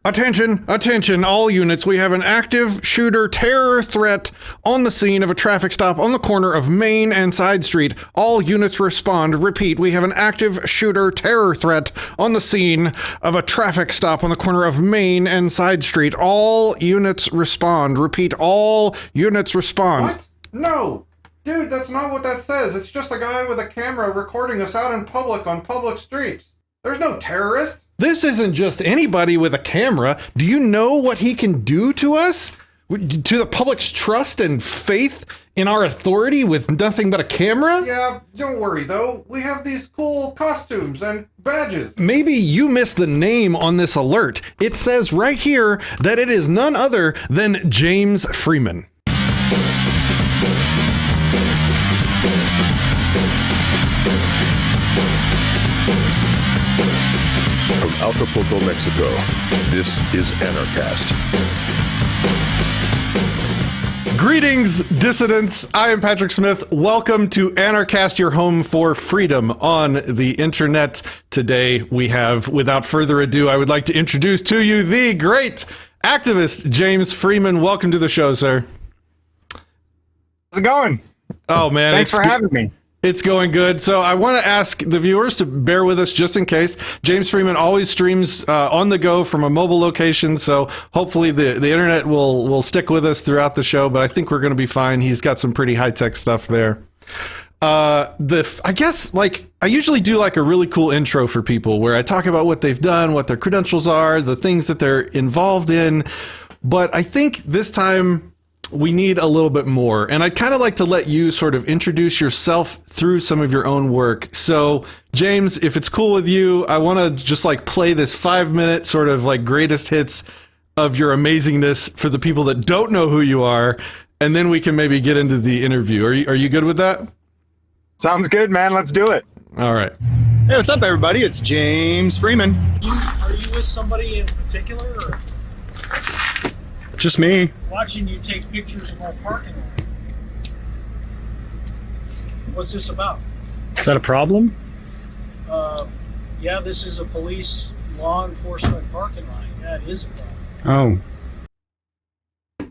Attention, attention, all units. We have an active shooter terror threat on the scene of a traffic stop on the corner of Main and Side Street. All units respond. Repeat, we have an active shooter terror threat on the scene of a traffic stop on the corner of Main and Side Street. All units respond. Repeat, all units respond. What? No. Dude, that's not what that says. It's just a guy with a camera recording us out in public on public streets. There's no terrorist. This isn't just anybody with a camera. Do you know what he can do to us? To the public's trust and faith in our authority with nothing but a camera? Yeah, don't worry though. We have these cool costumes and badges. Maybe you missed the name on this alert. It says right here that it is none other than James Freeman. Acapulco, Mexico. This is Anarchast. Greetings, dissidents. I am Patrick Smith. Welcome to Anarchast, your home for freedom on the internet. Today we have, without further ado, I would like to introduce to you the great activist, James Freeman. Welcome to the show, sir. How's it going? Oh, man. Thanks for having me. It's going good. So I want to ask the viewers to bear with us just in case. James Freeman always streams on the go from a mobile location, so hopefully the internet will stick with us throughout the show, but I think we're going to be fine. He's got some pretty high-tech stuff there. I guess, like, I usually do like a really cool intro for people where I talk about what they've done, what their credentials are, the things that they're involved in, but I think this time we need a little bit more. And I'd kind of like to let you sort of introduce yourself through some of your own work. So, James, if it's cool with you, I want to just like play this 5-minute sort of like greatest hits of your amazingness for the people that don't know who you are. And then we can maybe get into the interview. Are you good with that? Sounds good, man. Let's do it. All right. Hey, what's up, everybody? It's James Freeman. Are you with somebody in particular, or Just me. watching you take pictures of our parking lot? What's this about? Is that a problem? Yeah, this is a police law enforcement parking lot. Yeah, it is a problem. Oh.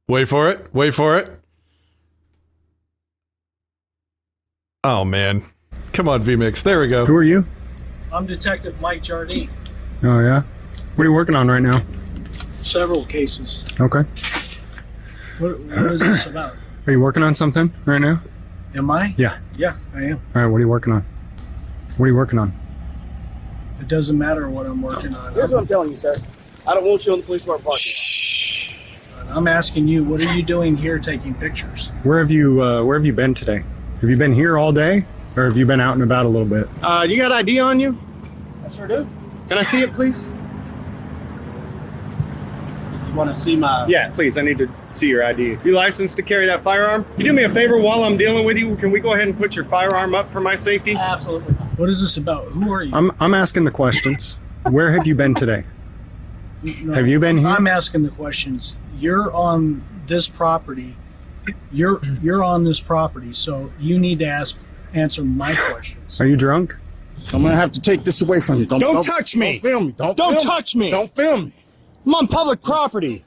Wait for it. Wait for it. Oh, man. Come on, VMix. There we go. Who are you? I'm Detective Mike Jardine. Oh, yeah? What are you working on right now? Several cases. Okay. What is this about? Are you working on something right now? Am I? Yeah. Yeah, I am. All right, what are you working on? What are you working on? It doesn't matter what I'm working on. Here's what I'm telling you, sir. I don't want you on the police department parking lot. I'm asking you, what are you doing here taking pictures? Where have you been today? Have you been here all day? Or have you been out and about a little bit? You got ID on you? I sure do. Can I see it, please? You want to see my... Yeah, please. I need to see your ID. You licensed to carry that firearm? Can you do me a favor while I'm dealing with you? Can we go ahead and put your firearm up for my safety? Absolutely. What is this about? Who are you? I'm asking the questions. Where have you been today? No, Have you been here? I'm asking the questions. You're on this property. You're on this property, so you need to answer my questions. Are you drunk? I'm going to have to take this away from you. Don't touch me. Don't film me. Don't touch me. Don't film me. I'm on public property.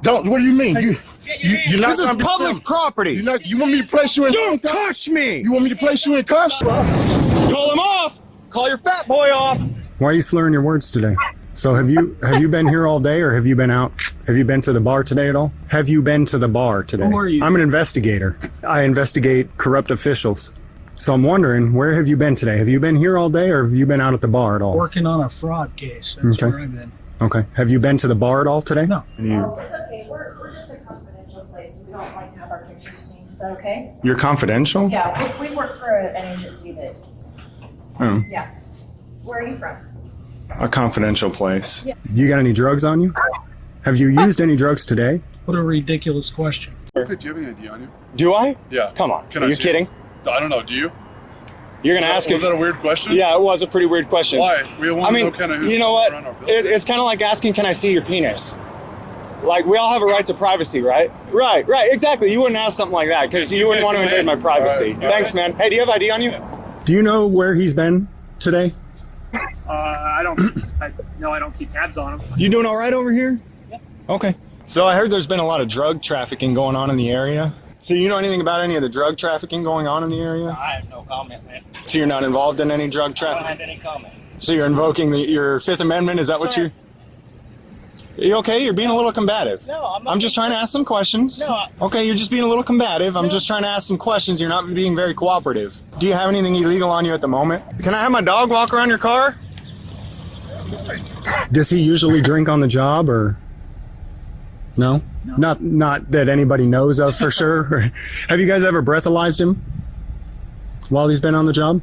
Don't. What do you mean? You're not This is gonna be public filmed. property. You want me to place you in Don't cuffs? touch me. You want me to place you in cuffs? Call him off. Call your fat boy off. Why are you slurring your words today? So have you been here all day, or have you been out? Have you been to the bar today at all? Have you been to the bar today? Who are you? I'm an investigator. I investigate corrupt officials. So I'm wondering, where have you been today? Have you been here all day, or have you been out at the bar at all? Working on a fraud case. That's Okay. where I've been. Okay. Have you been to the bar at all today? No. Oh, it's okay. We're just a confidential place. We don't like to have our pictures seen. Is that okay? You're confidential? Yeah, we work for an agency that, Oh, yeah. Where are you from? a confidential place. Yeah. You got any drugs on you? Have you used any drugs today? What a ridiculous question. Okay, do you have any ID on you? Do I? Yeah. Come on. Can Are I you see kidding? it? I don't know. Do you? You're gonna ask Was if that a weird question? Yeah, it was a pretty weird question. Why? We want I to mean, know kind of who's you know what? around our building. It's kind of like asking, can I see your penis? Like, we all have a right to privacy, right? Right, exactly. You wouldn't ask something like that because you wouldn't want to invade my privacy. All right. Thanks, man. Hey, do you have ID on you? Do you know where he's been today? I don't keep tabs on them. You doing all right over here? Yeah. Okay. So I heard there's been a lot of drug trafficking going on in the area. So you know anything about any of the drug trafficking going on in the area? I have no comment, man. So you're not involved in any drug I trafficking? don't have any comment. So you're invoking your Fifth Amendment? Is that what you're... You okay? You're being a little combative. No, I'm not. I'm just trying to ask some questions. No. Okay, you're just being a little combative. I'm just trying to ask some questions. You're not being very cooperative. Do you have anything illegal on you at the moment? Can I have my dog walk around your car? Does he usually drink on the job, or no? Not that anybody knows of for sure. Have you guys ever breathalyzed him while he's been on the job?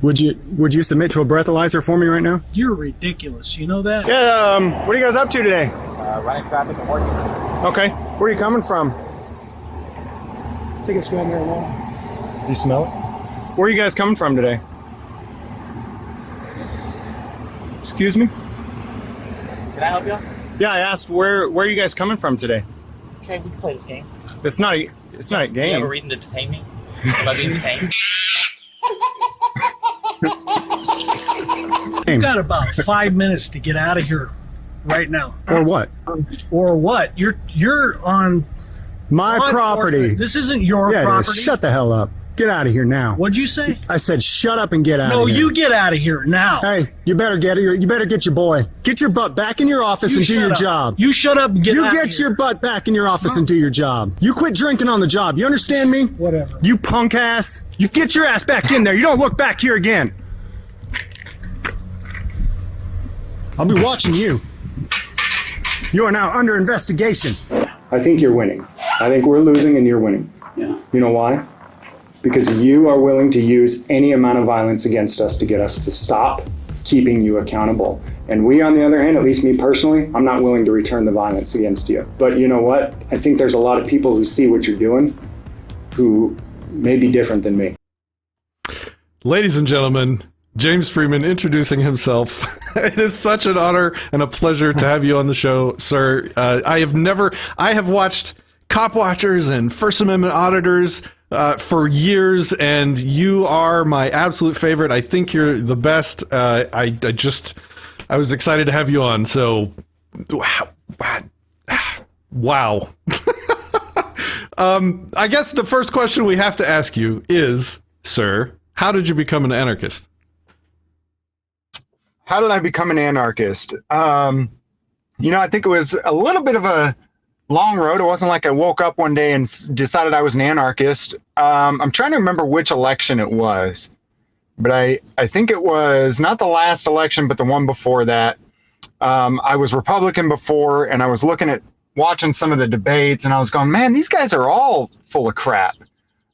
Would you submit to a breathalyzer for me right now? You're ridiculous. You know that? Yeah. What are you guys up to today? Running traffic and working. Okay. Where are you coming from? I think it's going marijuana. You smell it? Where are you guys coming from today? Excuse me? Can I help you? Yeah, I asked where are you guys coming from today? Okay, we can play this game. It's not a You have a game. reason to detain me? Am I being detained? You've got about 5 minutes to get out of here right now. Or what? Or what? You're on My property. This isn't your Yeah, it is. property. Shut the hell up. Get out of here now. What'd you say? I said shut up and get out No, of here. you get out of here now. Hey, you better get your boy. Get your butt back in your office and do shut your up. job. You shut up and get out You of get here. your butt back in your office and do your job. You quit drinking on the job. You understand me? Whatever. You punk ass. You get your ass back in there. You don't look back here again. I'll be watching you. You are now under investigation. I think you're winning. I think we're losing and you're winning. Yeah. You know why? Because you are willing to use any amount of violence against us to get us to stop keeping you accountable. And we, on the other hand, at least me personally, I'm not willing to return the violence against you. But you know what? I think there's a lot of people who see what you're doing who may be different than me. Ladies and gentlemen, James Freeman introducing himself. It is such an honor and a pleasure to have you on the show, sir. I have watched Cop Watchers and First Amendment Auditors for years, and you are my absolute favorite. I think you're the best. I was excited to have you on. So, wow. I guess the first question we have to ask you is, sir, how did you become an anarchist? How did I become an anarchist? I think it was a little bit of a long road. It wasn't like I woke up one day and decided I was an anarchist. I'm trying to remember which election it was, but I think it was not the last election, but the one before that. I was Republican before, and I was watching some of the debates, and I was going, man, these guys are all full of crap.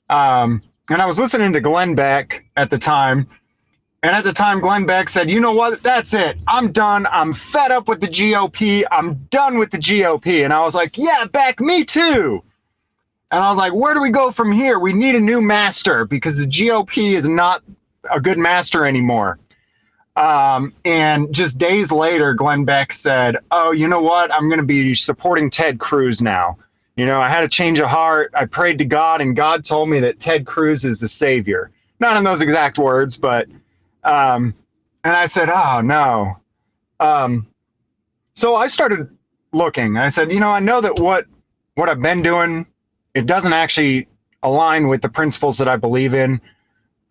And I was listening to Glenn Beck at the time. And at the time, Glenn Beck said, you know what? That's it. I'm done. I'm fed up with the GOP. I'm done with the GOP. And I was like, yeah, Beck, me too. And I was like, where do we go from here? We need a new master because the GOP is not a good master anymore. And just days later, Glenn Beck said, oh, you know what? I'm going to be supporting Ted Cruz now. You know, I had a change of heart. I prayed to God, and God told me that Ted Cruz is the savior. Not in those exact words, but... and I said, oh, no. So I started looking. I said, I know that what I've been doing, it doesn't actually align with the principles that I believe in.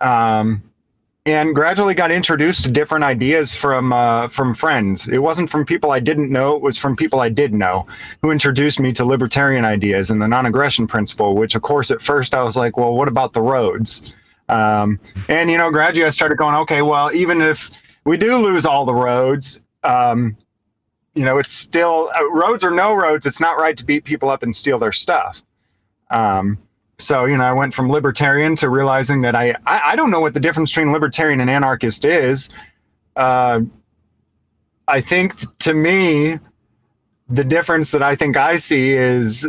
And gradually got introduced to different ideas from friends. It wasn't from people I didn't know. It was from people I did know who introduced me to libertarian ideas and the non-aggression principle, which, of course, at first I was like, well, what about the roads? And gradually I started going, okay, well, even if we do lose all the roads, it's still roads or no roads. It's not right to beat people up and steal their stuff. So, I went from libertarian to realizing that I don't know what the difference between libertarian and anarchist is. I think to me, the difference that I think I see is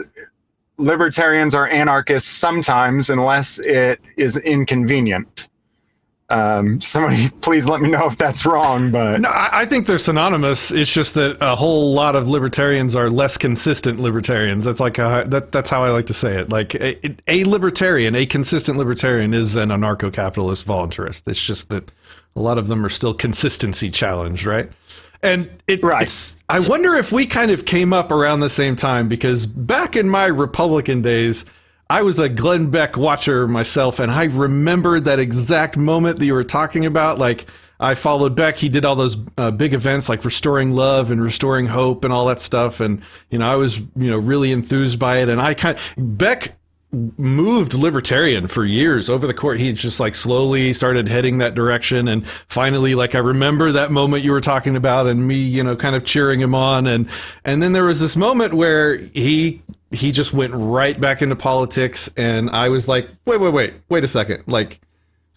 libertarians are anarchists sometimes, unless it is inconvenient. Somebody please let me know if that's wrong, but No, I think they're synonymous. It's just that a whole lot of libertarians are less consistent libertarians. That's like that's how I like to say it. Like a libertarian, a consistent libertarian is an anarcho-capitalist voluntarist. It's just that a lot of them are still consistency challenged, right? And Right. it's, I wonder if we kind of came up around the same time, because back in my Republican days, I was a Glenn Beck watcher myself, and I remember that exact moment that you were talking about. Like, I followed Beck. He did all those big events like Restoring Love and Restoring Hope and all that stuff. And, I was, really enthused by it. And Beck moved libertarian for years over the course. He just like slowly started heading that direction. And finally, like, I remember that moment you were talking about and me, kind of cheering him on. And then there was this moment where he just went right back into politics. And I was like, wait a second. Like,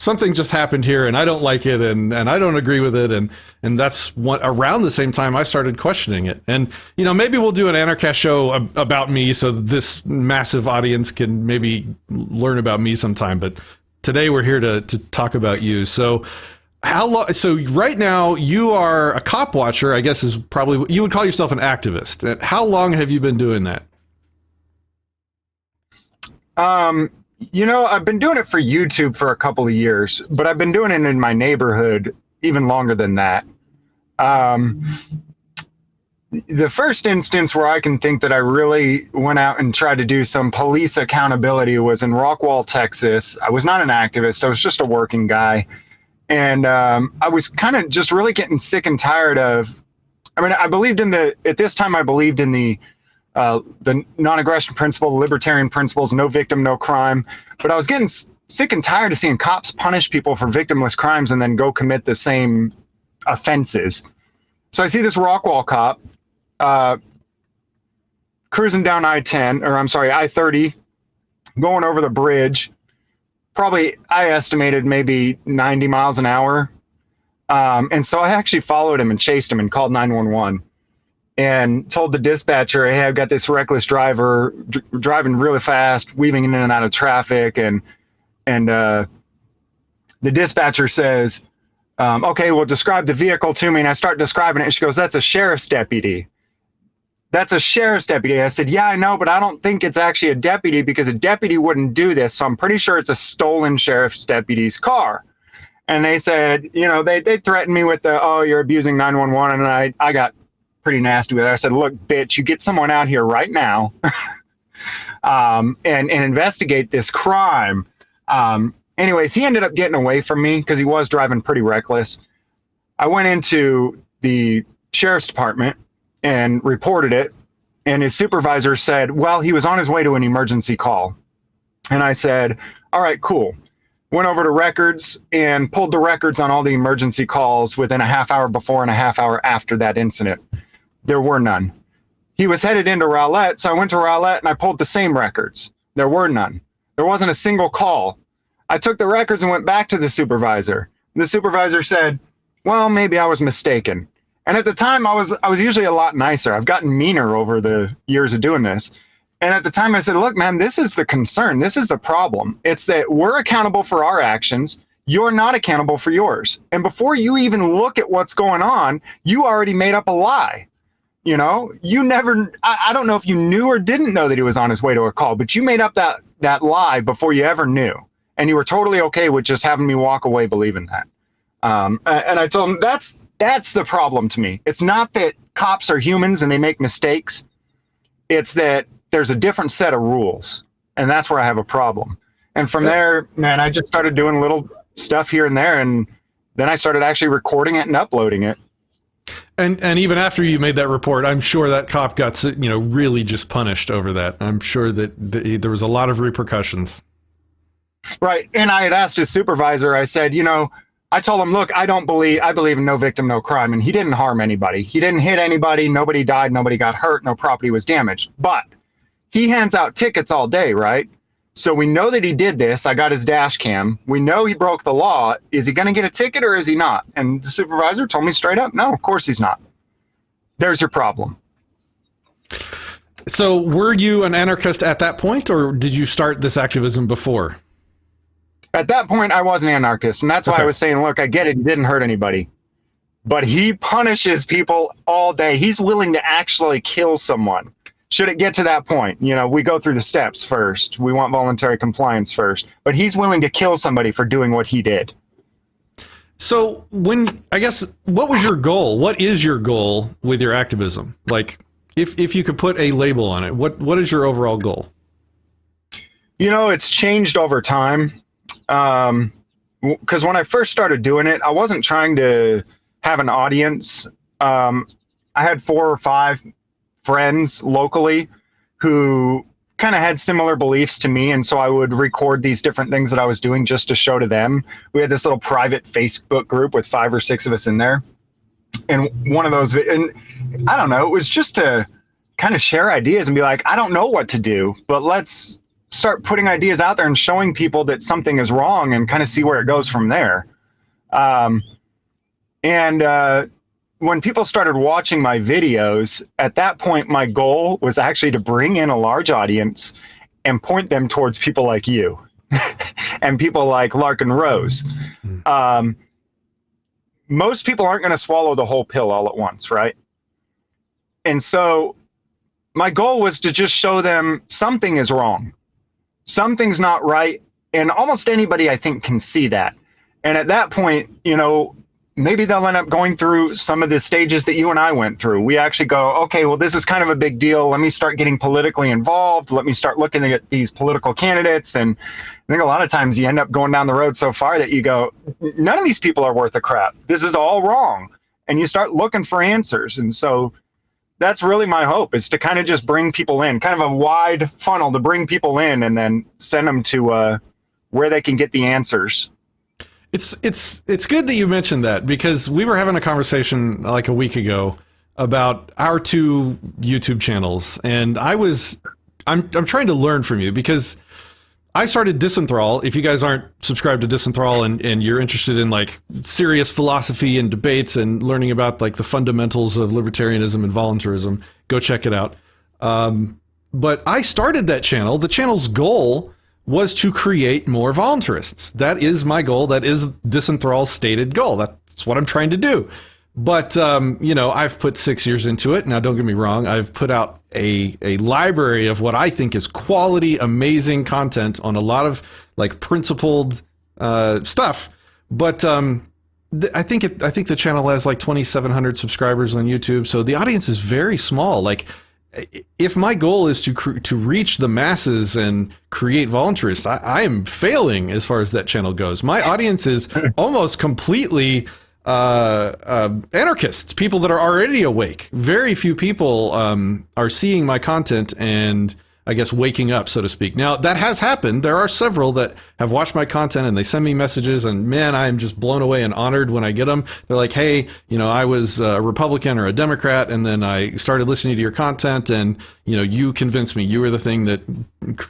something just happened here and I don't like it and I don't agree with it. And that's what, around the same time I started questioning it. And, maybe we'll do an Anarchast show about me so this massive audience can maybe learn about me sometime. But today we're here to talk about you. So how long, so right now you are a cop watcher, I guess is probably, you would call yourself an activist. How long have you been doing that? I've been doing it for YouTube for a couple of years, but I've been doing it in my neighborhood even longer than that. The first instance where I can think that I really went out and tried to do some police accountability was in Rockwall, Texas. I was not an activist. I was just a working guy. And I was kind of just really getting sick and tired of, I believed in at this time I believed in the non-aggression principle, the libertarian principles, no victim, no crime. But I was getting sick and tired of seeing cops punish people for victimless crimes and then go commit the same offenses. So I see this Rockwall cop cruising down I-30, going over the bridge. Probably, I estimated maybe 90 miles an hour. And so I actually followed him and chased him and called 911. And told the dispatcher, hey, I've got this reckless driver driving really fast, weaving in and out of traffic. And the dispatcher says, okay, well, describe the vehicle to me. And I start describing it. And she goes, that's a sheriff's deputy. That's a sheriff's deputy. I said, yeah, I know, but I don't think it's actually a deputy because a deputy wouldn't do this. So I'm pretty sure it's a stolen sheriff's deputy's car. And they said, they threatened me with you're abusing 911. And I got pretty nasty with it. I said, look, bitch, you get someone out here right now and investigate this crime. Anyways, he ended up getting away from me because he was driving pretty reckless. I went into the sheriff's department and reported it. And his supervisor said, well, he was on his way to an emergency call. And I said, all right, cool. Went over to records and pulled the records on all the emergency calls within a half hour before and a half hour after that incident. There were none. He was headed into Rowlett, so I went to Rowlett and I pulled the same records. There were none. There wasn't a single call. I took the records and went back to the supervisor. The supervisor said, well, maybe I was mistaken. And at the time, I was usually a lot nicer. I've gotten meaner over the years of doing this. And at the time, I said, look, man, this is the concern. This is the problem. It's that we're accountable for our actions. You're not accountable for yours. And before you even look at what's going on, you already made up a lie. You never, I don't know if you knew or didn't know that he was on his way to a call, but you made up that lie before you ever knew. And you were totally okay with just having me walk away believing that. And I told him, that's the problem to me. It's not that cops are humans and they make mistakes. It's that there's a different set of rules. And that's where I have a problem. And from there, man, I just started doing little stuff here and there. And then I started actually recording it and uploading it. And even after you made that report, I'm sure that cop got, really just punished over that. I'm sure that there was a lot of repercussions. Right. And I had asked his supervisor, I said, I told him, look, I believe in no victim, no crime. And he didn't harm anybody. He didn't hit anybody. Nobody died. Nobody got hurt. No property was damaged. But he hands out tickets all day, right? So we know that he did this. I got his dash cam. We know he broke the law. Is he going to get a ticket or is he not? And the supervisor told me straight up, no, of course he's not. There's your problem. So were you an anarchist at that point, or did you start this activism before? At that point, I was an anarchist. And that's why I was saying, look, I get it. He didn't hurt anybody. But he punishes people all day. He's willing to actually kill someone. Should it get to that point, we go through the steps first. We want voluntary compliance first. But he's willing to kill somebody for doing what he did. So what was your goal? What is your goal with your activism? Like, if you could put a label on it, what is your overall goal? You know, it's changed over time. Because when I first started doing it, I wasn't trying to have an audience. I had 4 or 5 friends locally who kind of had similar beliefs to me. And so I would record these different things that I was doing just to show to them. We had this little private Facebook group with 5 or 6 of us in there. And one of those, and I don't know, it was just to kind of share ideas and be like, I don't know what to do, but let's start putting ideas out there and showing people that something is wrong and kind of see where it goes from there. When people started watching my videos, at that point, my goal was actually to bring in a large audience and point them towards people like you and people like Larkin Rose. Most people aren't going to swallow the whole pill all at once, right? And so my goal was to just show them something is wrong. Something's not right. And almost anybody, I think, can see that. And at that point, you know, maybe they'll end up going through some of the stages that you and I went through. We actually go, okay, well, this is kind of a big deal. Let me start getting politically involved. Let me start looking at these political candidates. And I think a lot of times you end up going down the road so far that you go, none of these people are worth a crap. This is all wrong. And you start looking for answers. And so that's really my hope, is to kind of just bring people in, kind of a wide funnel to bring people in and then send them to where they can get the answers. It's good that you mentioned that, because we were having a conversation like a week ago about our 2 YouTube channels, and I'm trying to learn from you, because I started Disenthrall. If you guys aren't subscribed to Disenthrall and you're interested in like serious philosophy and debates and learning about like the fundamentals of libertarianism and voluntarism, go check it out. But I started that channel. The channel's goal was to create more voluntarists. That is my goal. That is Disenthrall's stated goal. That's what I'm trying to do. But, you know, I've put 6 years into it. Now, don't get me wrong. I've put out a library of what I think is quality, amazing content on a lot of like principled stuff. But I think the channel has like 2,700 subscribers on YouTube. So the audience is very small. Like, if my goal is to reach the masses and create voluntarists, I am failing as far as that channel goes. My audience is almost completely anarchists, people that are already awake. Very few people are seeing my content and, I guess, waking up, so to speak. Now, that has happened. There are several that have watched my content and they send me messages, and man, I am just blown away and honored when I get them. They're like, hey, you know, I was a Republican or a Democrat, and then I started listening to your content, and, you know, you convinced me. You were the thing that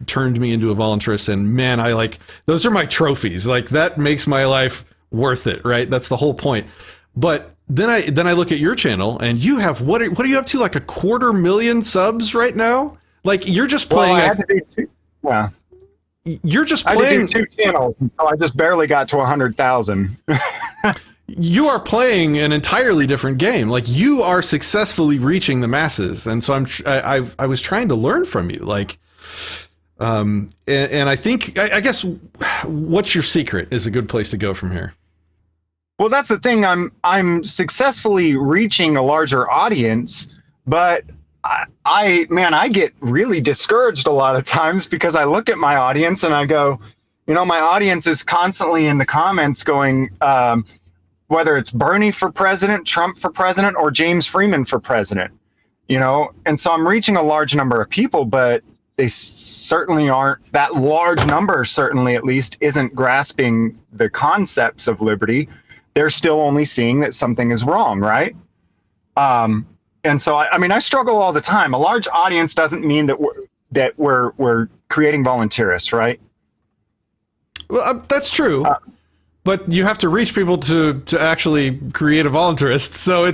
turned me into a voluntarist, and man, I like, those are my trophies. Like, that makes my life worth it, right? That's the whole point. But then I look at your channel, and you have, what are you up to, like 250,000 subs right now? Like, you're just playing. Well, I had to do 2. Yeah. You're just I playing. had to do 2 channels, and so I just barely got to 100,000. You are playing an entirely different game. Like, you are successfully reaching the masses, and so I was trying to learn from you. Like, and I think I guess what's your secret is a good place to go from here. Well, that's the thing. I'm successfully reaching a larger audience, but I get really discouraged a lot of times, because I look at my audience and I go, you know, my audience is constantly in the comments going, whether it's Bernie for president, Trump for president, or James Freeman for president, you know? And so I'm reaching a large number of people, but they certainly aren't, that large number, certainly at least, isn't grasping the concepts of liberty. They're still only seeing that something is wrong, right? And so, I mean, I struggle all the time. A large audience doesn't mean that we're creating voluntarists, right? Well, that's true, but you have to reach people to actually create a voluntarist. So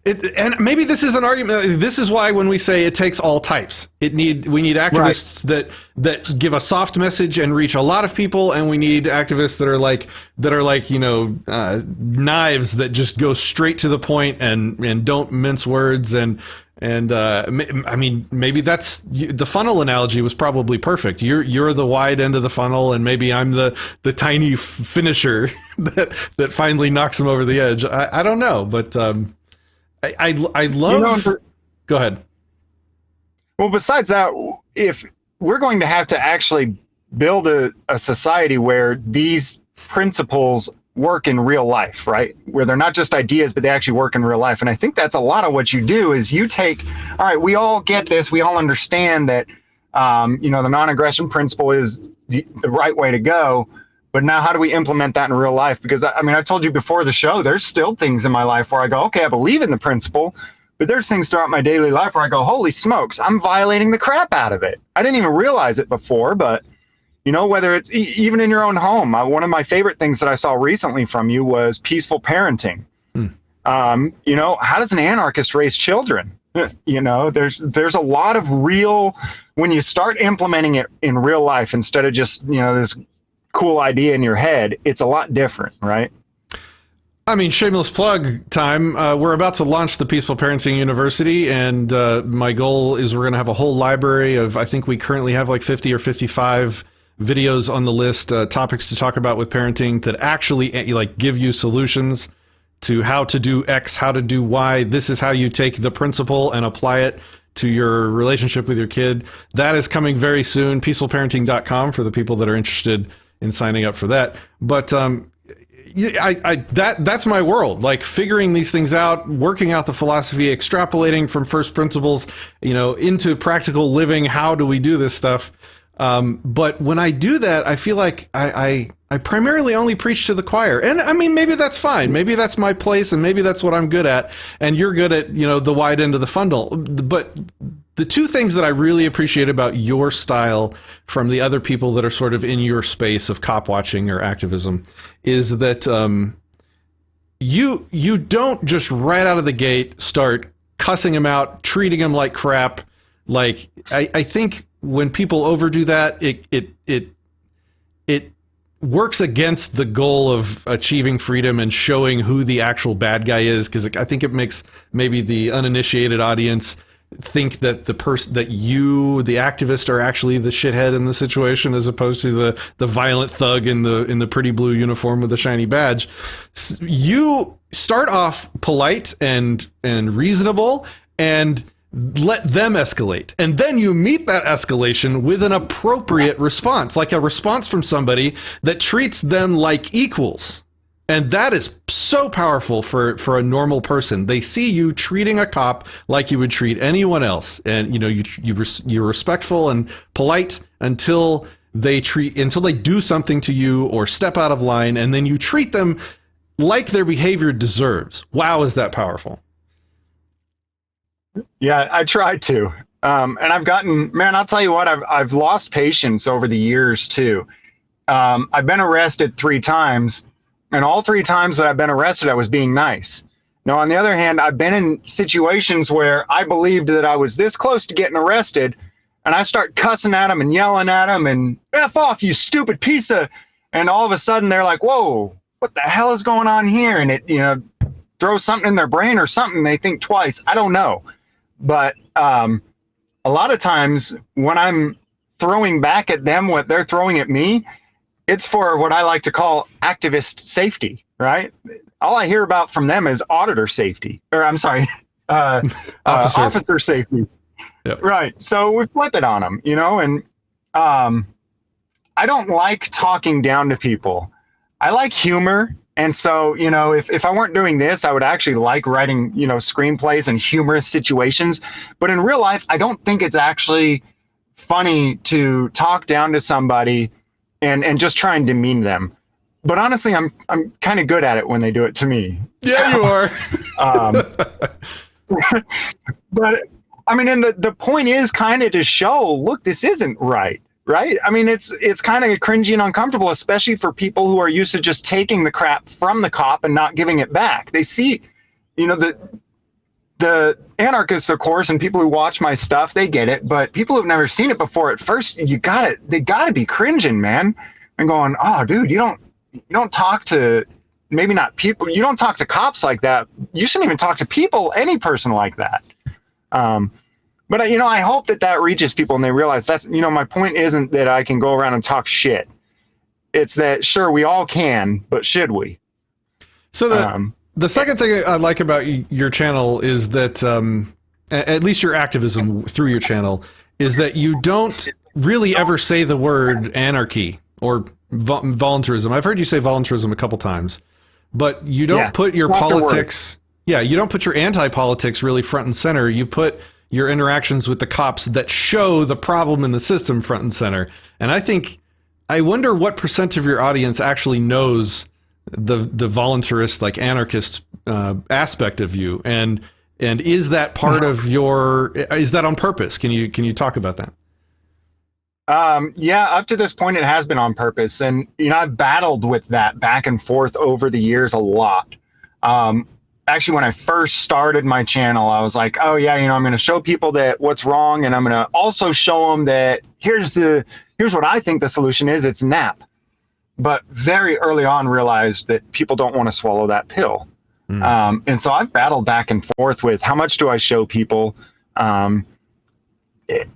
And maybe this is an argument. This is why when we say it takes all types, we need activists that give a soft message and reach a lot of people, and we need activists that are like knives that just go straight to the point and don't mince words. And I mean, maybe that's the funnel analogy was probably perfect. You're the wide end of the funnel, and maybe I'm the tiny finisher that finally knocks them over the edge. I don't know, but I love. Go ahead. Well, besides that, if we're going to have to actually build a society where these principles work in real life, right? Where they're not just ideas, but they actually work in real life. And I think that's a lot of what you do is you take, all right, we all get this. We all understand that, the non-aggression principle is the right way to go. But now how do we implement that in real life? Because I told you before the show, there's still things in my life where I go, okay, I believe in the principle, but there's things throughout my daily life where I go, holy smokes, I'm violating the crap out of it. I didn't even realize it before, but whether it's even in your own home. One of my favorite things that I saw recently from you was peaceful parenting. How does an anarchist raise children? There's a lot of real, when you start implementing it in real life instead of just, this cool idea in your head, it's a lot different, right? I mean, shameless plug time. We're about to launch the Peaceful Parenting University, and my goal is we're going to have a whole library of, I think we currently have like 50 or 55 videos on the list, topics to talk about with parenting that actually give you solutions to how to do X, how to do Y. This is how you take the principle and apply it to your relationship with your kid. That is coming very soon. Peacefulparenting.com for the people that are interested in signing up for that. But that's my world, like figuring these things out, working out the philosophy, extrapolating from first principles, into practical living. How do we do this stuff? But when I do that, I feel like I primarily only preach to the choir. And I mean, maybe that's fine. Maybe that's my place, and maybe that's what I'm good at. And you're good at, the wide end of the funnel. But the two things that I really appreciate about your style from the other people that are sort of in your space of cop watching or activism is that you don't just right out of the gate start cussing them out, treating them like crap. Like, I think when people overdo that, it works against the goal of achieving freedom and showing who the actual bad guy is, because I think it makes maybe the uninitiated audience think that the person that the activist, are actually the shithead in the situation, as opposed to the violent thug in the pretty blue uniform with the shiny badge. You start off polite and reasonable and let them escalate. And then you meet that escalation with an appropriate response, like a response from somebody that treats them like equals. And that is so powerful for a normal person. They see you treating a cop like you would treat anyone else. And, you're respectful and polite until they do something to you or step out of line. And then you treat them like their behavior deserves. Wow, is that powerful? Yeah, I tried to. And I've gotten, I'll tell you what, I've lost patience over the years too. I've been arrested 3 times, and all 3 times that I've been arrested, I was being nice. Now, on the other hand, I've been in situations where I believed that I was this close to getting arrested, and I start cussing at them and yelling at them and F off, you stupid piece of, and all of a sudden they're like, whoa, what the hell is going on here? And it, throws something in their brain or something. They think twice. I don't know. But a lot of times when I'm throwing back at them what they're throwing at me, it's for what I like to call activist safety, right? All I hear about from them is auditor safety, or I'm sorry, officer safety. Yep. Right. So we flip it on them, and I don't like talking down to people. I like humor. And so, if I weren't doing this, I would actually like writing, screenplays and humorous situations. But in real life, I don't think it's actually funny to talk down to somebody and just try and demean them. But honestly, I'm kind of good at it when they do it to me. Yeah, so, you are. But I mean, and the point is kind of to show, look, this isn't right. Right? I mean, it's kind of cringy and uncomfortable, especially for people who are used to just taking the crap from the cop and not giving it back. They see, the anarchists, of course, and people who watch my stuff, they get it. But people who've never seen it before, at first, they gotta be cringing, man, and going, "Oh, dude, you don't talk to, maybe not people, you don't talk to cops like that. You shouldn't even talk to people, any person like that." But I hope that reaches people and they realize that's, my point isn't that I can go around and talk shit. It's that, sure, we all can, but should we? So the second thing I like about your channel is that, at least your activism through your channel, is that you don't really ever say the word anarchy or voluntarism. I've heard you say voluntarism a couple times, but you don't put your politics. Yeah, you don't put your anti-politics really front and center. You put your interactions with the cops that show the problem in the system front and center. And I wonder what % of your audience actually knows the voluntarist, like anarchist aspect of you, and is that part of is that on purpose? Can you talk about that? Yeah, up to this point, it has been on purpose. And, I've battled with that back and forth over the years a lot. Actually, when I first started my channel, I was like, oh yeah, I'm going to show people that what's wrong. And I'm going to also show them that here's what I think the solution is. It's nap. But very early on realized that people don't want to swallow that pill. And so I've battled back and forth with how much do I show people?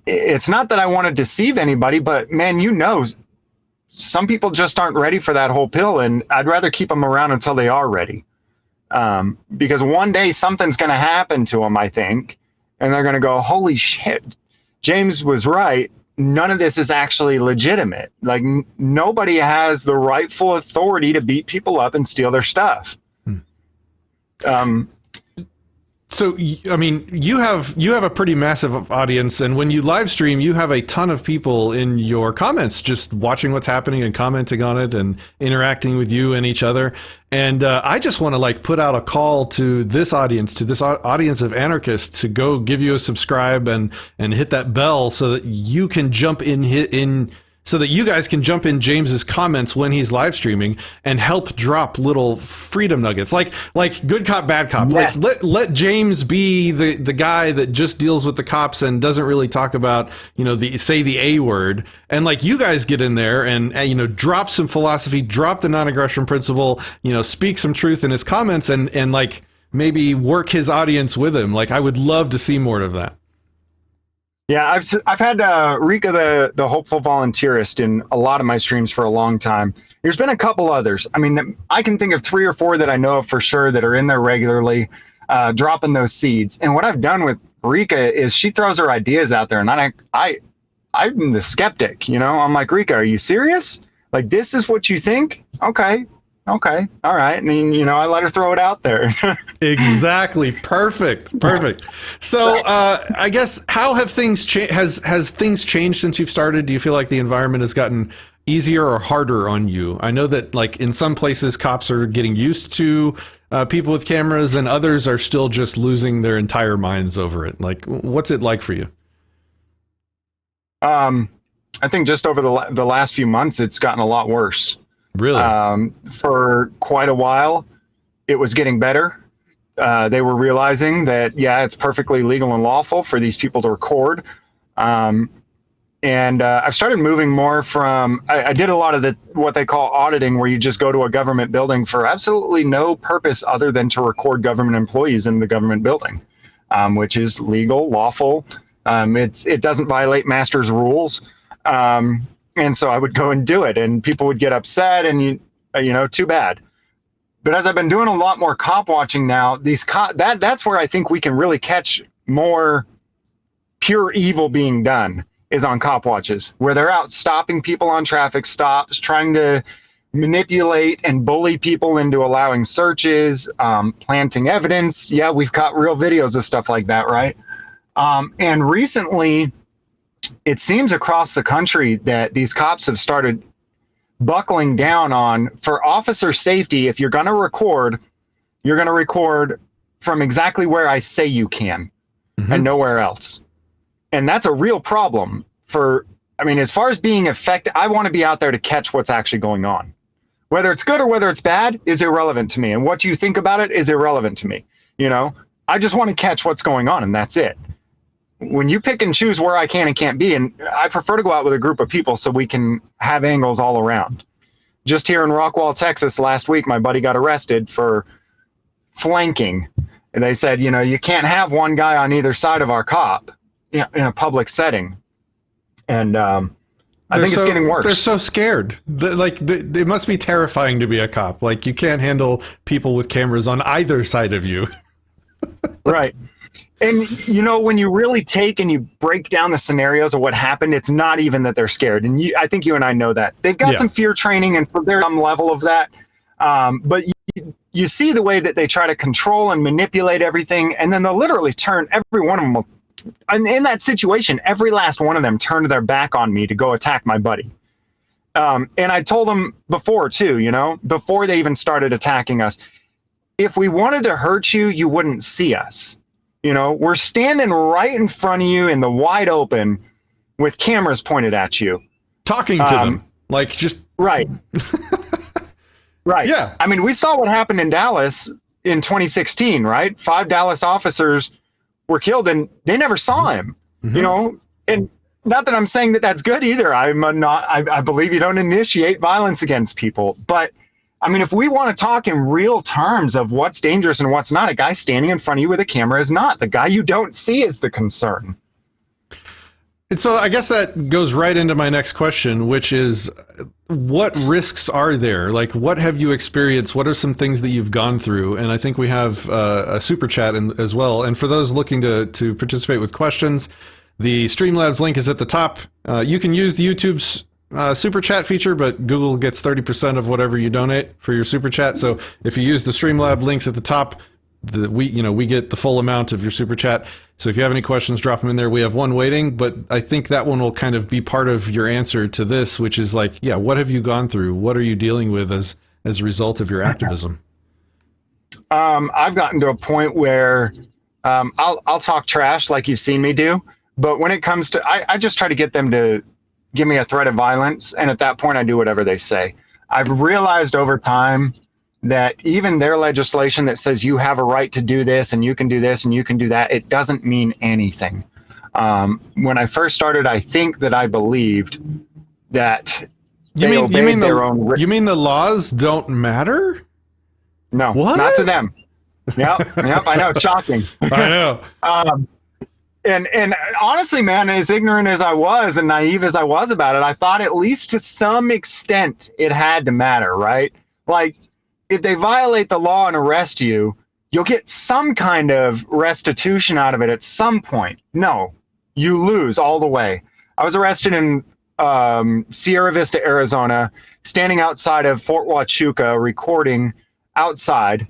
It's not that I want to deceive anybody, but man, some people just aren't ready for that whole pill. And I'd rather keep them around until they are ready. Because one day something's going to happen to them, I think, and they're going to go, holy shit, James was right. None of this is actually legitimate. Like nobody has the rightful authority to beat people up and steal their stuff. So, I mean, you have a pretty massive audience, and when you live stream, you have a ton of people in your comments just watching what's happening and commenting on it and interacting with you and each other. And I just want to put out a call to this audience of anarchists to go give you a subscribe and hit that bell so that you can jump so that you guys can jump in James's comments when he's live streaming and help drop little freedom nuggets, like good cop, bad cop. Yes. Let James be the guy that just deals with the cops and doesn't really talk about, the A word. And you guys get in there and, drop some philosophy, drop the non-aggression principle, speak some truth in his comments and maybe work his audience with him. I would love to see more of that. Yeah, I've had Rika, the hopeful volunteerist, in a lot of my streams for a long time. There's been a couple others. I mean, I can think of 3 or 4 that I know of for sure that are in there regularly, dropping those seeds. And what I've done with Rika is she throws her ideas out there, and I'm the skeptic. I'm like, Rika, are you serious? This is what you think? Okay, all right. And I let her throw it out there. Exactly. Perfect. So I guess how have things has things changed since you've started? Do you feel like the environment has gotten easier or harder on you? I know that in some places cops are getting used to people with cameras, and others are still just losing their entire minds over it. What's it like for you? I think just over the last few months, it's gotten a lot worse. Really? For quite a while, it was getting better. They were realizing that, it's perfectly legal and lawful for these people to record. And I've started moving more from, I did a lot of what they call auditing, where you just go to a government building for absolutely no purpose other than to record government employees in the government building, which is legal, lawful. It doesn't violate master's rules. And so I would go and do it, and people would get upset, and too bad. But as I've been doing a lot more cop watching now, that's where I think we can really catch more pure evil being done, is on cop watches, where they're out stopping people on traffic stops, trying to manipulate and bully people into allowing searches, planting evidence. Yeah, we've got real videos of stuff like that, right? And recently, it seems across the country that these cops have started buckling down on, for officer safety, if you're going to record, you're going to record from exactly where I say you can, and nowhere else. And that's a real problem as far as being effective, I want to be out there to catch what's actually going on. Whether it's good or whether it's bad is irrelevant to me. And what you think about it is irrelevant to me. I just want to catch what's going on, and that's it. When you pick and choose where I can and can't be, and I prefer to go out with a group of people so we can have angles all around. Just here in Rockwall, Texas, last week, my buddy got arrested for flanking. And they said, you know, you can't have one guy on either side of our cop, you know, in a public setting. And I think it's getting worse. They're so scared. It must be terrifying to be a cop. Like, you can't handle people with cameras on either side of you. Right. And, you know, when you really take and you break down the scenarios of what happened, it's not even that they're scared. And I think you and I know that. They've got some fear training, and so there's some level of that. But you see the way that they try to control and manipulate everything, and then they'll literally turn, every one of them will, and in that situation, every last one of them turned their back on me to go attack my buddy. And I told them before too, you know, before they even started attacking us, if we wanted to hurt you, you wouldn't see us. You know, we're standing right in front of you in the wide open with cameras pointed at you. Talking to them. Like, just... Right. Right. Yeah. I mean, we saw what happened in Dallas in 2016, right? 5 Dallas officers were killed and they never saw him, you know, and not that I'm saying that that's good either. I believe you don't initiate violence against people, but I mean, if we want to talk in real terms of what's dangerous and what's not, a guy standing in front of you with a camera is not. The guy you don't see is the concern. And so I guess that goes right into my next question, which is, what risks are there? Like, what have you experienced? What are some things that you've gone through? And I think we have a super chat as well. And for those looking to participate with questions, the Streamlabs link is at the top. You can use the YouTube's super chat feature, but Google gets 30% of whatever you donate for your super chat. So if you use the Streamlab links at the top, we get the full amount of your super chat. So if you have any questions, drop them in there. We have one waiting, but I think that one will kind of be part of your answer to this, which is like, yeah, what have you gone through? What are you dealing with as a result of your activism? I've gotten to a point where I'll talk trash like you've seen me do, but when it comes to, I just try to get them to give me a threat of violence, and at that point I do whatever they say. I've realized over time that even their legislation that says you have a right to do this and you can do this and you can do that, it doesn't mean anything. When I first started, I think that I believed that you mean the laws don't matter? No, what? Not to them. Yep, I know, it's shocking. I know. And honestly, man, as ignorant as I was and naive as I was about it, I thought at least to some extent it had to matter, right? Like, if they violate the law and arrest you, you'll get some kind of restitution out of it at some point. No, you lose all the way. I was arrested in Sierra Vista, Arizona, standing outside of Fort Huachuca, recording outside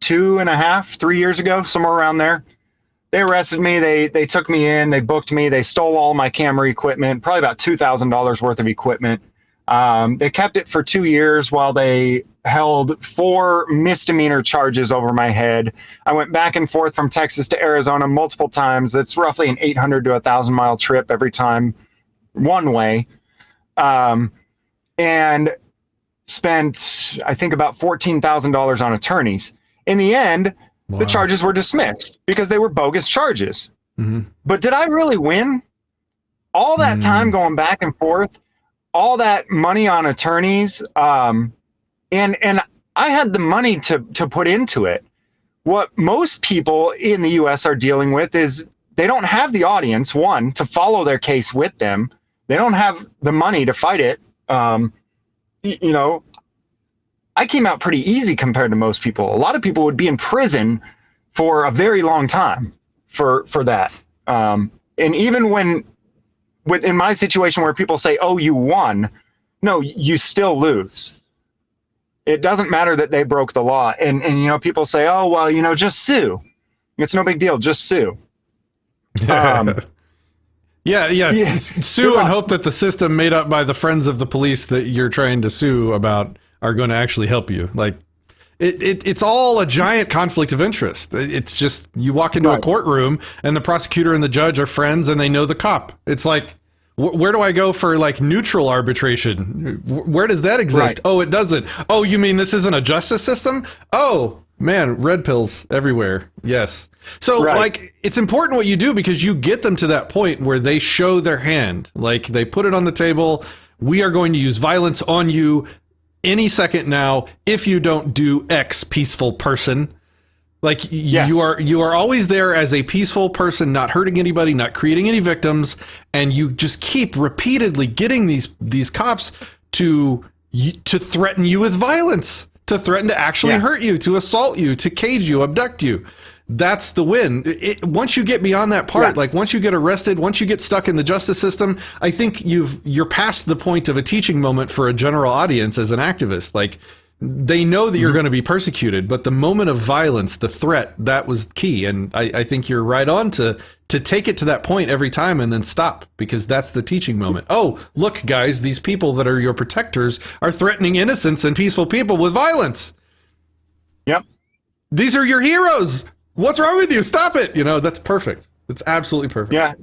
2.5, 3 years ago, somewhere around there. They arrested me. They took me in. They booked me. They stole all my camera equipment, probably about $2,000 worth of equipment. They kept it for 2 years while they held 4 misdemeanor charges over my head. I went back and forth from Texas to Arizona multiple times. It's roughly an 800 to 1,000 mile trip every time, one way. And spent, I think, about $14,000 on attorneys. In the end, wow, the charges were dismissed because they were bogus charges. Mm-hmm. But did I really win? All that time going back and forth, all that money on attorneys, and I had the money to put into it. What most people in the U.S. are dealing with is they don't have the audience, one, to follow their case with them. They don't have the money to fight it. You know, I came out pretty easy compared to most people. A lot of people would be in prison for a very long time for that. And even in my situation where people say, oh, you won, no, you still lose. It doesn't matter that they broke the law. And you know, people say, oh, well, you know, just sue. It's no big deal. Just sue. Yeah. Sue and hope that the system made up by the friends of the police that you're trying to sue about are going to actually help you. Like, it's all a giant conflict of interest. It's just, you walk into a courtroom and the prosecutor and the judge are friends and they know the cop. It's like, where do I go for like neutral arbitration? Where does that exist? Oh, it doesn't. Oh, you mean this isn't a justice system? Oh, Man, red pills everywhere. Yes. So, like, it's important what you do because you get them to that point where they show their hand. Like, they put it on the table. We are going to use violence on you any second now if you don't do X, peaceful person. Like, you are always there as a peaceful person, not hurting anybody, not creating any victims, and you just keep repeatedly getting these cops to threaten you with violence, to threaten to actually hurt you, to assault you, to cage you, abduct you. That's the win. Once you get beyond that part, like once you get arrested, once you get stuck in the justice system, I think you're past the point of a teaching moment for a general audience as an activist. Like, they know that you're going to be persecuted, but the moment of violence, the threat, that was key. And I think you're right on to take it to that point every time and then stop, because that's the teaching moment. Oh, look, guys, these people that are your protectors are threatening innocents and peaceful people with violence. Yep. These are your heroes. What's wrong with you? Stop it. You know, that's perfect. It's absolutely perfect. Yeah.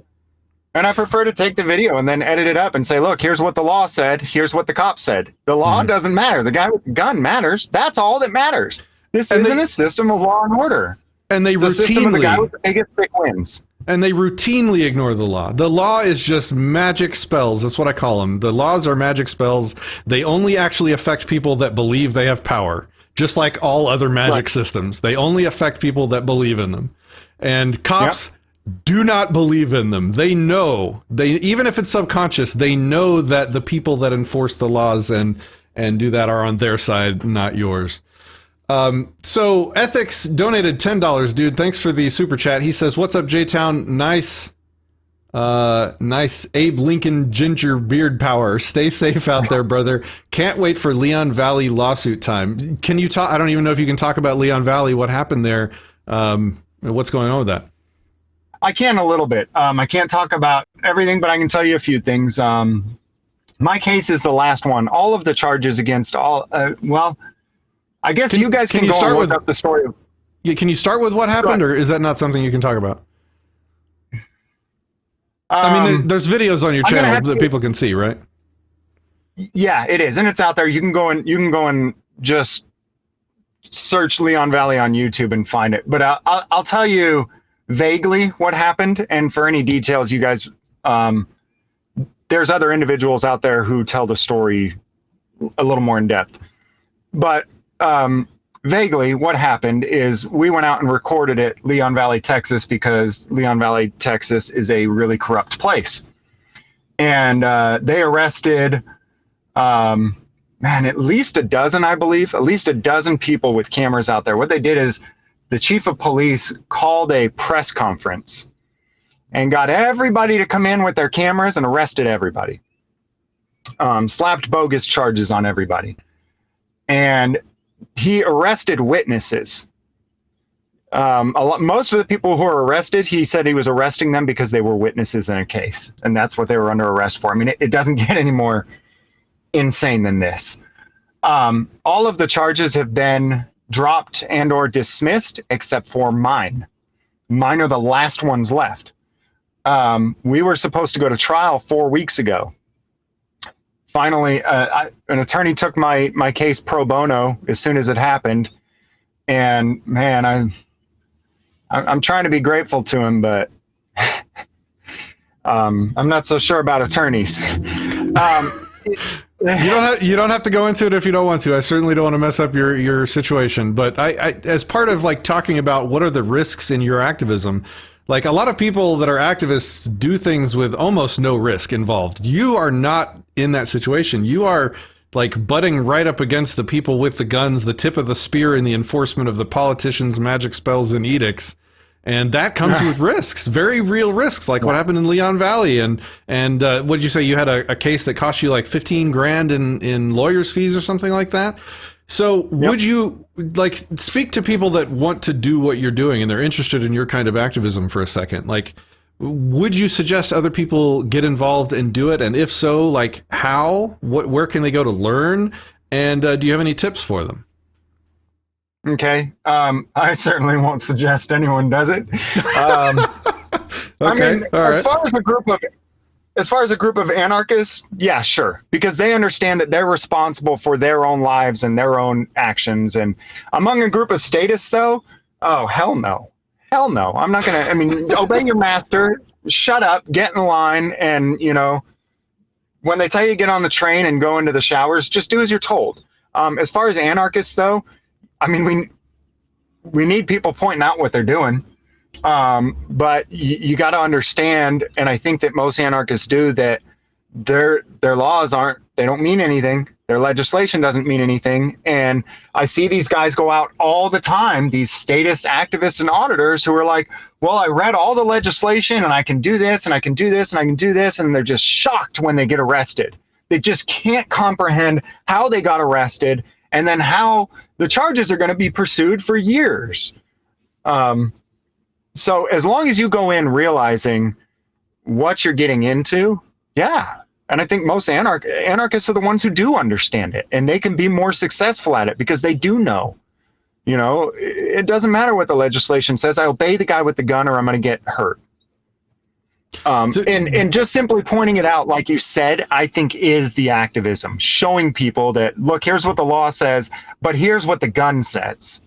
And I prefer to take the video and then edit it up and say, look, here's what the law said. Here's what the cop said. The law doesn't matter. The guy with the gun matters. That's all that matters. This isn't a system of law and order. And they it's a system of the guy with the biggest stick wins. And they routinely ignore the law. The law is just magic spells. That's what I call them. The laws are magic spells. They only actually affect people that believe they have power. Just like all other magic systems. They only affect people that believe in them. And cops do not believe in them. They know. Even if it's subconscious, they know that the people that enforce the laws and do that are on their side, not yours. So Ethics donated $10, dude. Thanks for the super chat. He says, "What's up, J-Town? Nice Abe Lincoln ginger beard power. Stay safe out there, brother. Can't wait for Leon Valley lawsuit time." Can you talk? I don't even know if you can talk about Leon Valley. What happened there? What's going on with that? I can a little bit. I can't talk about everything, but I can tell you a few things. My case is the last one. All of the charges against all. I guess you guys can go and look up the story. Can you start with what happened, or is that not something you can talk about? I mean, there's videos on your channel that people can see, right? Yeah, it is, and it's out there. You can go and just search Leon Valley on YouTube and find it. But I'll tell you vaguely what happened, and for any details, you guys, there's other individuals out there who tell the story a little more in depth. But vaguely, what happened is we went out and recorded it, Leon Valley, Texas, because Leon Valley, Texas is a really corrupt place. And they arrested, at least a dozen, I believe, at least a dozen people with cameras out there. What they did is the chief of police called a press conference and got everybody to come in with their cameras and arrested everybody. Slapped bogus charges on everybody. And he arrested witnesses. Most of the people who were arrested, he said he was arresting them because they were witnesses in a case, and that's what they were under arrest for. I mean, it doesn't get any more insane than this. All of the charges have been dropped and or dismissed except for mine. Mine are the last ones left. We were supposed to go to trial 4 weeks ago. Finally, an attorney took my case pro bono as soon as it happened, and man, I'm trying to be grateful to him, but I'm not so sure about attorneys. You don't have to go into it if you don't want to. I certainly don't want to mess up your situation, but I as part of like talking about what are the risks in your activism. Like, a lot of people that are activists do things with almost no risk involved. You are not in that situation. You are like butting right up against the people with the guns, the tip of the spear in the enforcement of the politicians' magic spells and edicts. And that comes with risks, very real risks, like what happened in Leon Valley. And what did you say? You had a case that cost you like 15 grand in lawyer's fees or something like that. So would you like speak to people that want to do what you're doing and they're interested in your kind of activism for a second? Like, would you suggest other people get involved and do it? And if so, like how? Where can they go to learn? And do you have any tips for them? Okay. I certainly won't suggest anyone does it. Okay. I mean, all right. as far as the group of As far as a group of anarchists, yeah, sure. Because they understand that they're responsible for their own lives and their own actions. And among a group of statists, though, oh, hell no. Hell no. I'm not going to, I mean, obey your master, shut up, get in line, and, you know, when they tell you to get on the train and go into the showers, just do as you're told. As far as anarchists, though, I mean, we need people pointing out what they're doing. But you got to understand, and I think that most anarchists do, that their laws they don't mean anything. Their legislation doesn't mean anything. And I see these guys go out all the time, these statist activists and auditors who are like, well, I read all the legislation and I can do this and I can do this and I can do this. And they're just shocked when they get arrested. They just can't comprehend how they got arrested and then how the charges are going to be pursued for years. So as long as you go in realizing what you're getting into, yeah. And I think most anarchists are the ones who do understand it, and they can be more successful at it because they do know. You know, it doesn't matter what the legislation says. I obey the guy with the gun or I'm going to get hurt. And just simply pointing it out, like you said, I think is the activism. Showing people that, look, here's what the law says, but here's what the gun says.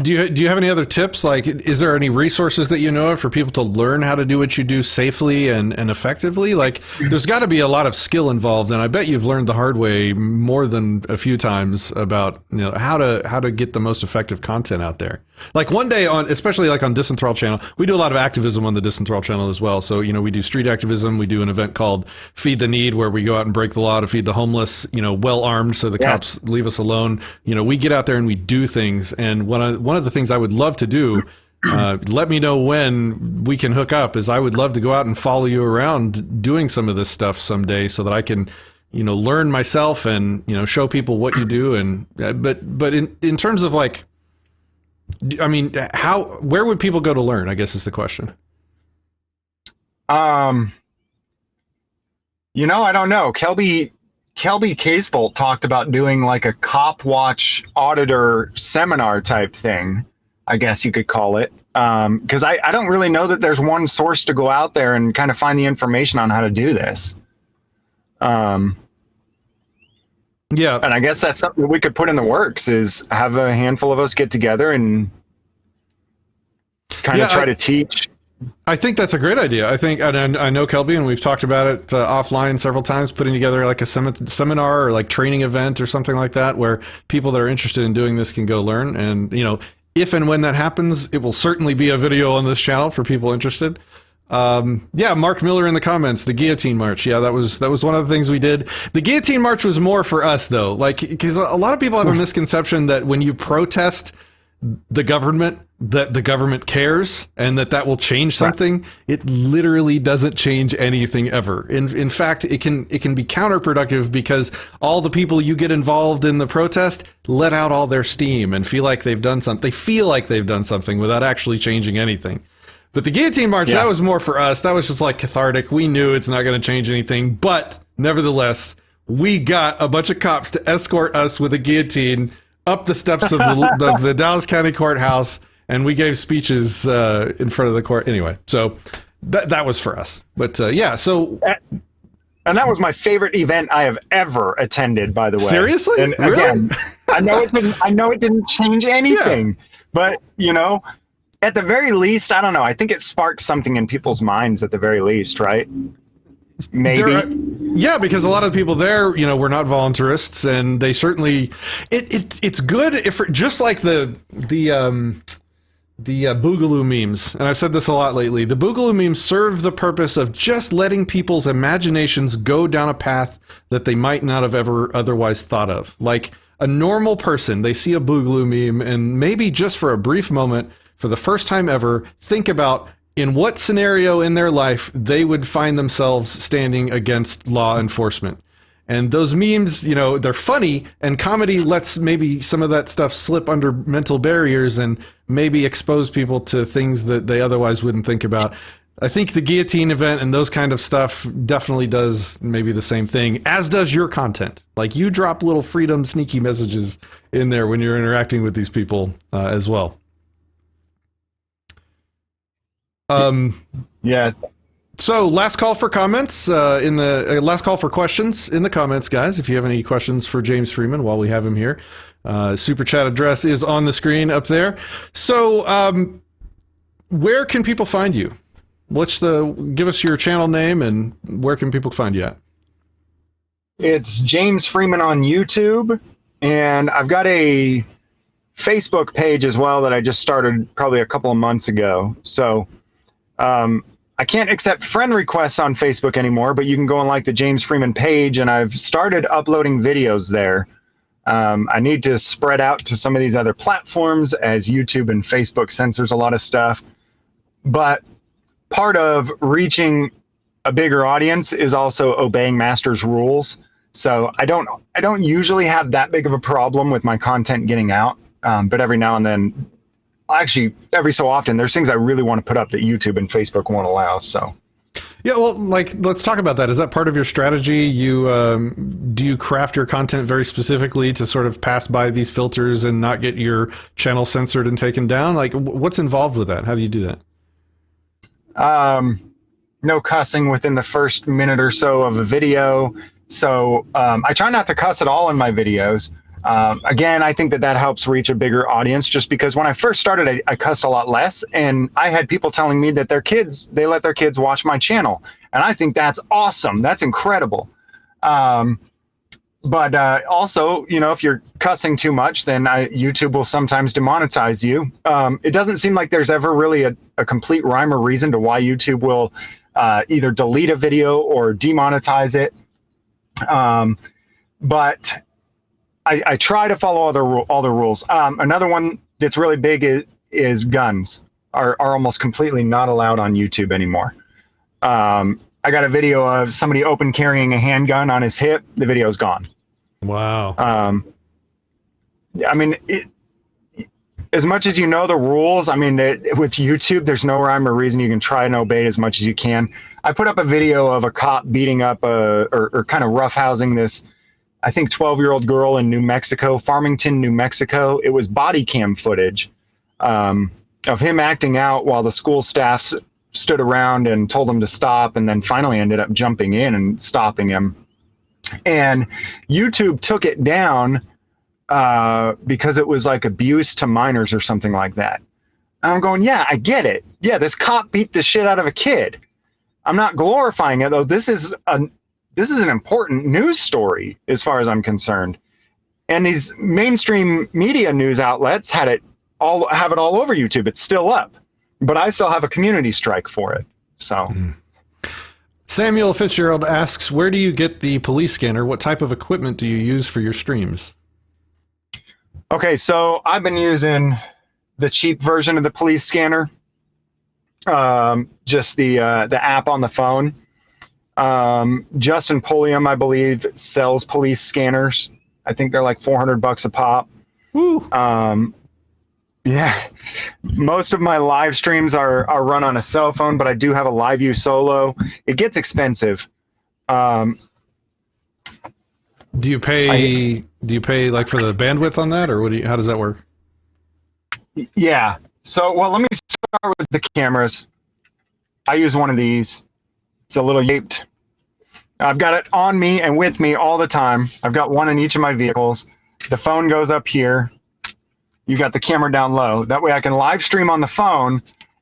Do you have any other tips? Like, is there any resources that you know of for people to learn how to do what you do safely and effectively? Like, there's got to be a lot of skill involved, and I bet you've learned the hard way more than a few times about, you know, how to get the most effective content out there. Like one day especially like on Disenthrall channel, we do a lot of activism on the Disenthrall channel as well. So, you know, we do street activism. We do an event called Feed the Need, where we go out and break the law to feed the homeless, you know, well armed so the cops leave us alone. You know, we get out there and we do things. And one of the things I would love to do, let me know when we can hook up, is I would love to go out and follow you around doing some of this stuff someday so that I can, you know, learn myself and, you know, show people what you do. And, but in terms of like, I mean, where would people go to learn, I guess is the question. You know, I don't know. Kelby Casebolt talked about doing like a cop watch auditor seminar type thing, I guess you could call it. Because I don't really know that there's one source to go out there and kind of find the information on how to do this. Yeah. And I guess that's something we could put in the works, is have a handful of us get together and kind of try to teach. I think that's a great idea. I think, and I know Kelby, and we've talked about it offline several times, putting together like a seminar or like training event or something like that, where people that are interested in doing this can go learn. And, you know, if and when that happens, it will certainly be a video on this channel for people interested. Yeah, Mark Miller in the comments, the Guillotine March. Yeah, that was one of the things we did. The Guillotine March was more for us though, like, because a lot of people have a misconception that when you protest the government, that the government cares and that will change something. It literally doesn't change anything ever. In fact, it can be counterproductive, because all the people you get involved in the protest let out all their steam and feel like they've done something. They feel like they've done something without actually changing anything. But the Guillotine March, that was more for us. That was just like cathartic. We knew it's not going to change anything, but nevertheless, we got a bunch of cops to escort us with a guillotine up the steps of the Dallas County Courthouse, and we gave speeches in front of the court. Anyway, so that was for us. But yeah, so... And that was my favorite event I have ever attended, by the way. Seriously? And really? Again, I know it didn't change anything, but, you know... At the very least, I don't know. I think it sparked something in people's minds at the very least, right? Maybe. Yeah, because a lot of the people there, you know, were not voluntarists, and they certainly... It's good if... Just like the Boogaloo memes, and I've said this a lot lately, the Boogaloo memes serve the purpose of just letting people's imaginations go down a path that they might not have ever otherwise thought of. Like, a normal person, they see a Boogaloo meme, and maybe just for a brief moment, for the first time ever, think about in what scenario in their life they would find themselves standing against law enforcement. And those memes, you know, they're funny, and comedy lets maybe some of that stuff slip under mental barriers and maybe expose people to things that they otherwise wouldn't think about. I think the guillotine event and those kind of stuff definitely does maybe the same thing, as does your content. Like, you drop little freedom sneaky messages in there when you're interacting with these people as well. Yeah. So last call for comments last call for questions in the comments, guys. If you have any questions for James Freeman while we have him here, super chat address is on the screen up there. So where can people find you? Give us your channel name and where can people find you at? It's James Freeman on YouTube, and I've got a Facebook page as well that I just started probably a couple of months ago. So I can't accept friend requests on Facebook anymore, but you can go and like the James Freeman page, and I've started uploading videos there. I need to spread out to some of these other platforms as YouTube and Facebook censors a lot of stuff. But part of reaching a bigger audience is also obeying master's rules. So I don't usually have that big of a problem with my content getting out. But every now and then, actually every so often, there's things I really want to put up that YouTube and Facebook won't allow. So yeah, well, let's talk about that. Is that part of your strategy? Do you craft your content very specifically to sort of pass by these filters and not get your channel censored and taken down? Like, what's involved with that? How do you do that? No cussing within the first minute or so of a video. So I try not to cuss at all in my videos. Again, I think that helps reach a bigger audience, just because when I first started, I cussed a lot less, and I had people telling me that they let their kids watch my channel. And I think that's awesome. That's incredible. But also, if you're cussing too much, then YouTube will sometimes demonetize you. It doesn't seem like there's ever really a complete rhyme or reason to why YouTube will either delete a video or demonetize it. But I try to follow all the rules. Another one that's really big is guns are almost completely not allowed on YouTube anymore. I got a video of somebody open carrying a handgun on his hip. The video's gone. Wow. I mean, as much as you know the rules, I mean, with YouTube, there's no rhyme or reason. You can try and obey it as much as you can. I put up a video of a cop beating up or kind of roughhousing this, I think, 12-year-old girl in New Mexico, Farmington, New Mexico. It was body cam footage of him acting out while the school staff stood around and told him to stop, and then finally ended up jumping in and stopping him. And YouTube took it down because it was like abuse to minors or something like that. And I'm going, yeah, I get it. Yeah, this cop beat the shit out of a kid. I'm not glorifying it, though. This is an important news story as far as I'm concerned. And these mainstream media news outlets have it all over YouTube. It's still up, but I still have a community strike for it. So Samuel Fitzgerald asks, where do you get the police scanner? What type of equipment do you use for your streams? Okay, so I've been using the cheap version of the police scanner, just the app on the phone. Justin Pulliam, I believe, sells police scanners. I think they're like $400 a pop. Woo. Yeah, most of my live streams are run on a cell phone, but I do have a LiveView Solo. It gets expensive. Do you pay like for the bandwidth on that, or how does that work? Yeah. So, well, let me start with the cameras. I use one of these. It's a little yaped. I've got it on me and with me all the time. I've got one in each of my vehicles. The phone goes up here. You got the camera down low. That way I can live stream on the phone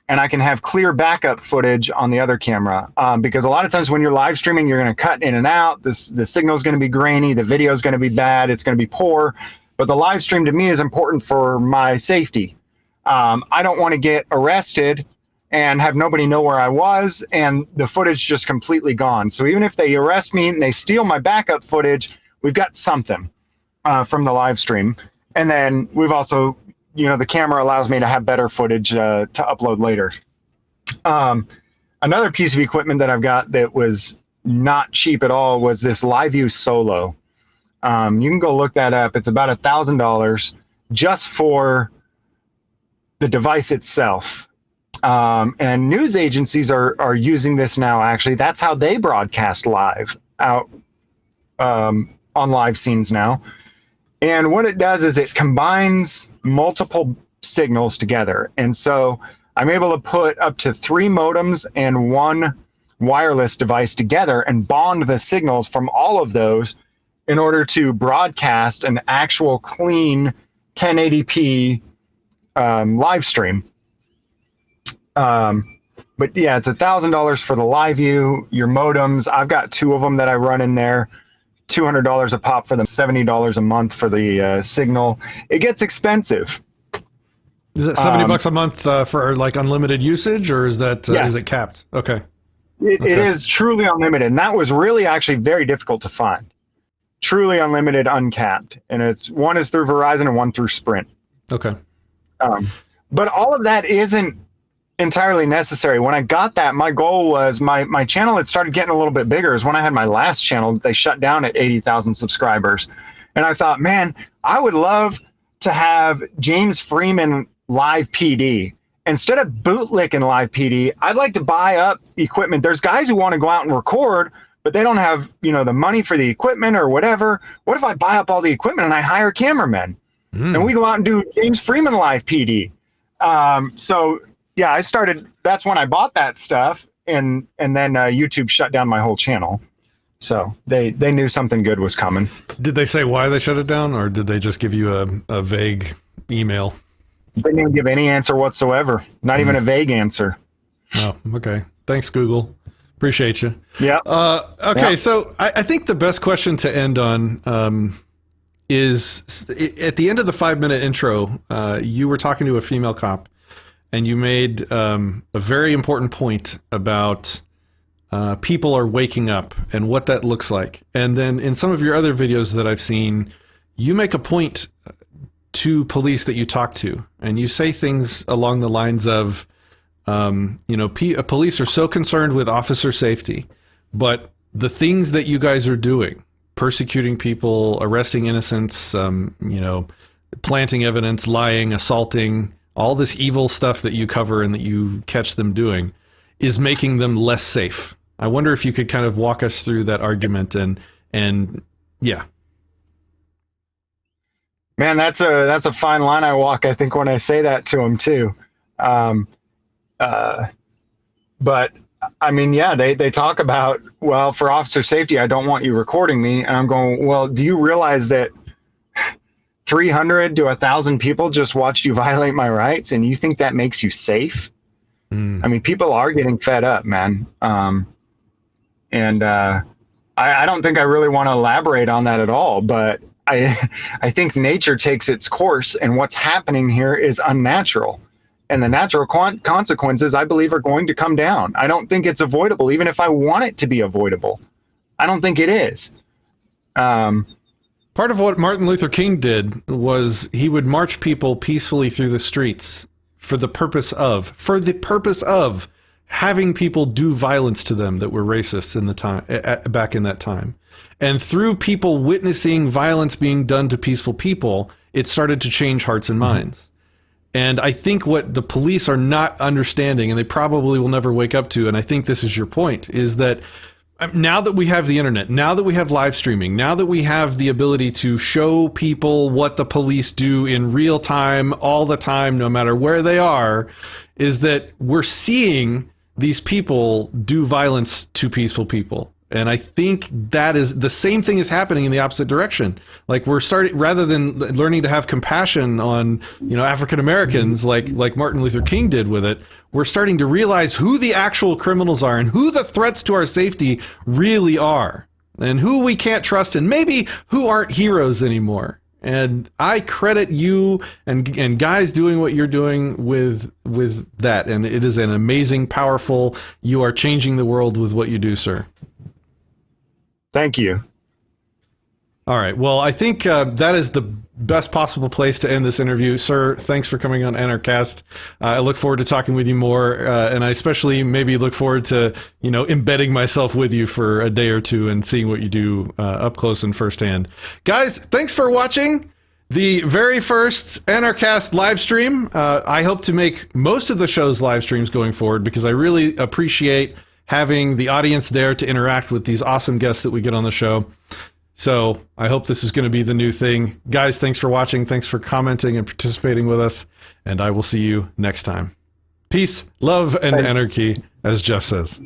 and I can have clear backup footage on the other camera. Because a lot of times when you're live streaming, you're going to cut in and out. The signal is going to be grainy. The video is going to be bad. It's going to be poor. But the live stream to me is important for my safety. I don't want to get arrested and have nobody know where I was and the footage just completely gone. So even if they arrest me and they steal my backup footage, we've got something from the live stream. And then we've also, the camera allows me to have better footage to upload later. Another piece of equipment that I've got that was not cheap at all was this LiveView Solo. You can go look that up. It's about $1,000 just for the device itself. And news agencies are using this now, actually. That's how they broadcast live out on live scenes now. And what it does is it combines multiple signals together. And so I'm able to put up to 3 modems and 1 wireless device together and bond the signals from all of those in order to broadcast an actual clean 1080p live stream. But yeah, it's $1,000 for the live view, your modems. I've got 2 of them that I run in there, $200 a pop for them, $70 a month for the signal. It gets expensive. Is it $70 a month for like unlimited usage, or is that yes. Is it capped? Okay. It is truly unlimited, and that was really actually very difficult to find. Truly unlimited, uncapped, and one is through Verizon and one through Sprint. Okay. But all of that isn't entirely necessary. When I got that, my goal was my channel had started getting a little bit bigger. Is when I had my last channel, they shut down at 80,000 subscribers, and I thought, man, I would love to have James Freeman live PD. Instead of bootlicking live PD, I'd like to buy up equipment. There's guys who want to go out and record, but they don't have, the money for the equipment or whatever. What if I buy up all the equipment and I hire cameramen and we go out and do James Freeman live PD? So yeah, that's when I bought that stuff, and then YouTube shut down my whole channel. So they knew something good was coming. Did they say why they shut it down, or did they just give you a vague email? They didn't give any answer whatsoever. Not even a vague answer. Oh, okay. Thanks, Google. Appreciate you. Yeah. Okay, so I think the best question to end on is at the end of the 5-minute intro, you were talking to a female cop, and you made a very important point about people are waking up and what that looks like. And then in some of your other videos that I've seen, you make a point to police that you talk to, and you say things along the lines of, police are so concerned with officer safety, but the things that you guys are doing, persecuting people, arresting innocents, planting evidence, lying, assaulting, all this evil stuff that you cover and that you catch them doing, is making them less safe. I wonder if you could kind of walk us through that argument and yeah. Man, that's a fine line I walk, I think, when I say that to them too. But I mean, yeah, they talk about, well, for officer safety, I don't want you recording me. And I'm going, well, do you realize that 300 to 1,000 people just watched you violate my rights, and you think that makes you safe? I mean, people are getting fed up, man. I don't think I really want to elaborate on that at all, but I think nature takes its course, and what's happening here is unnatural. And the natural consequences, I believe, are going to come down. I don't think it's avoidable, even if I want it to be avoidable. I don't think it is. Part of what Martin Luther King did was he would march people peacefully through the streets for the purpose of having people do violence to them that were racists in the time, back in that time. And through people witnessing violence being done to peaceful people, it started to change hearts and minds. And I think what the police are not understanding, and they probably will never wake up to, and I think this is your point, is that now that we have the internet, now that we have live streaming, now that we have the ability to show people what the police do in real time, all the time, no matter where they are, is that we're seeing these people do violence to peaceful people. And I think that is the same thing is happening in the opposite direction. Like we're starting, rather than learning to have compassion on, African Americans, like Martin Luther King did with it, we're starting to realize who the actual criminals are and who the threats to our safety really are, and who we can't trust, and maybe who aren't heroes anymore. And I credit you and guys doing what you're doing with that. And it is an amazing, powerful, you are changing the world with what you do, sir. Thank you. All right. Well, I think that is the best possible place to end this interview. Sir, thanks for coming on Anarchast. I look forward to talking with you more, and I especially maybe look forward to, embedding myself with you for a day or two and seeing what you do up close and firsthand. Guys, thanks for watching the very first Anarchast live stream. I hope to make most of the show's live streams going forward, because I really appreciate having the audience there to interact with these awesome guests that we get on the show. So I hope this is going to be the new thing. Guys, thanks for watching. Thanks for commenting and participating with us. And I will see you next time. Peace, love, and anarchy, as Jeff says.